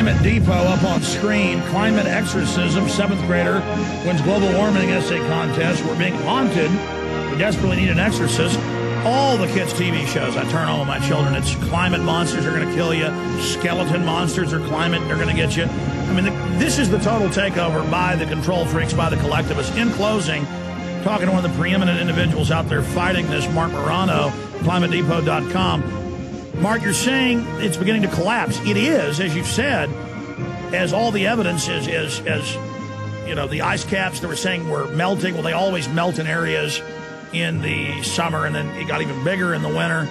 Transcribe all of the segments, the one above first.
Climate Depot up on screen. Climate exorcism. 7th grader wins global warming essay contest. We're being haunted. We desperately need an exorcist. All the kids' TV shows I turn on with my children, it's climate monsters are going to kill you. Skeleton monsters are climate, they're going to get you. I mean, this is the total takeover by the control freaks, by the collectivists. In closing, talking to one of the preeminent individuals out there fighting this, Mark Morano, ClimateDepot.com. Mark, you're saying it's beginning to collapse. It is, as you've said, as all the evidence is, as you know, the ice caps that were saying were melting. Well, they always melt in areas in the summer, and then it got even bigger in the winter.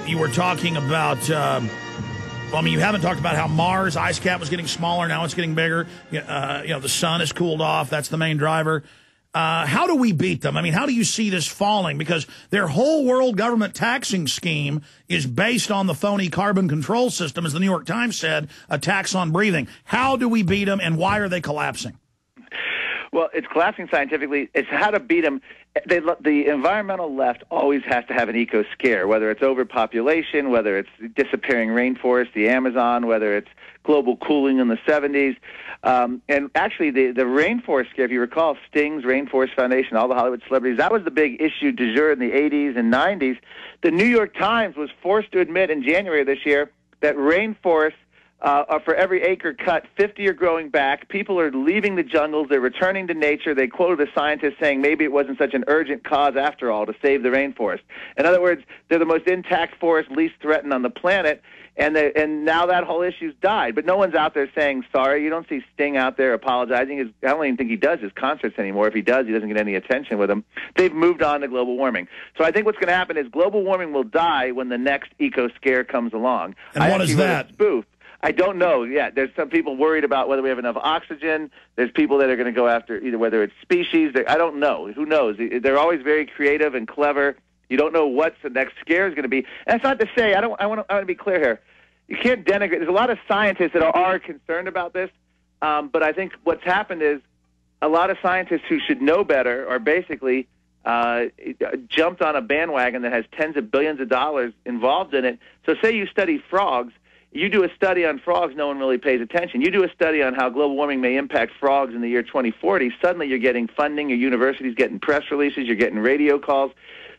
You were talking about, well, I mean, you haven't talked about how Mars ice cap was getting smaller. Now it's getting bigger. You know, the sun has cooled off. That's the main driver. How do we beat them? I mean, how do you see this falling? Because their whole world government taxing scheme is based on the phony carbon control system, as the New York Times said, a tax on breathing. How do we beat them, and why are they collapsing? Well, it's collapsing scientifically. It's how to beat them. The environmental left always has to have an eco scare, whether it's overpopulation, whether it's disappearing rainforest, the Amazon, whether it's global cooling in the 70s. And actually, the rainforest scare, if you recall, Sting's Rainforest Foundation, all the Hollywood celebrities, that was the big issue du jour in the 80s and 90s. The New York Times was forced to admit in January of this year that rainforests for every acre cut, 50 are growing back. People are leaving the jungles. They're returning to nature. They quoted a scientist saying maybe it wasn't such an urgent cause after all to save the rainforest. In other words, they're the most intact forest least threatened on the planet, and now that whole issue's died. But no one's out there saying sorry. You don't see Sting out there apologizing. I don't even think he does his concerts anymore. If he does, he doesn't get any attention with them. They've moved on to global warming. So I think what's going to happen is global warming will die when the next eco scare comes along. And what is that? Spoof. I don't know yet. There's some people worried about whether we have enough oxygen. There's people that are going to go after either whether it's species. I don't know. Who knows? They're always very creative and clever. You don't know what the next scare is going to be. And it's not to say, I want to be clear here. You can't denigrate. There's a lot of scientists that are concerned about this, but I think what's happened is a lot of scientists who should know better are basically jumped on a bandwagon that has tens of billions of dollars involved in it. So say you study frogs. You do a study on frogs, no one really pays attention. You do a study on how global warming may impact frogs in the year 2040, suddenly you're getting funding, your university's getting press releases, you're getting radio calls.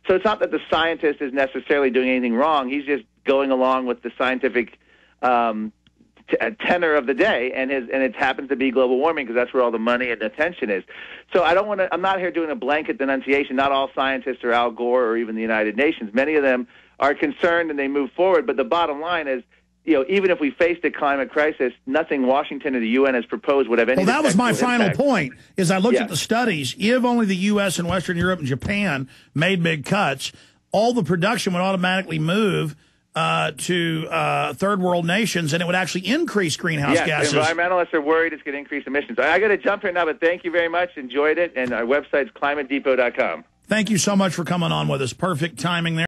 So it's not that the scientist is necessarily doing anything wrong. He's just going along with the scientific tenor of the day, and it happens to be global warming because that's where all the money and attention is. So I'm not here doing a blanket denunciation. Not all scientists are Al Gore or even the United Nations. Many of them are concerned and they move forward, but the bottom line is, you know, even if we faced a climate crisis, nothing Washington or the UN has proposed would have any. Well, that was my final point, is I looked at the studies. If only the U.S. and Western Europe and Japan made big cuts, all the production would automatically move to third world nations, and it would actually increase greenhouse gases. Environmentalists are worried it's going to increase emissions. I got to jump here now, but thank you very much. Enjoyed it, and our website's ClimateDepot.com. Thank you so much for coming on with us. Perfect timing there.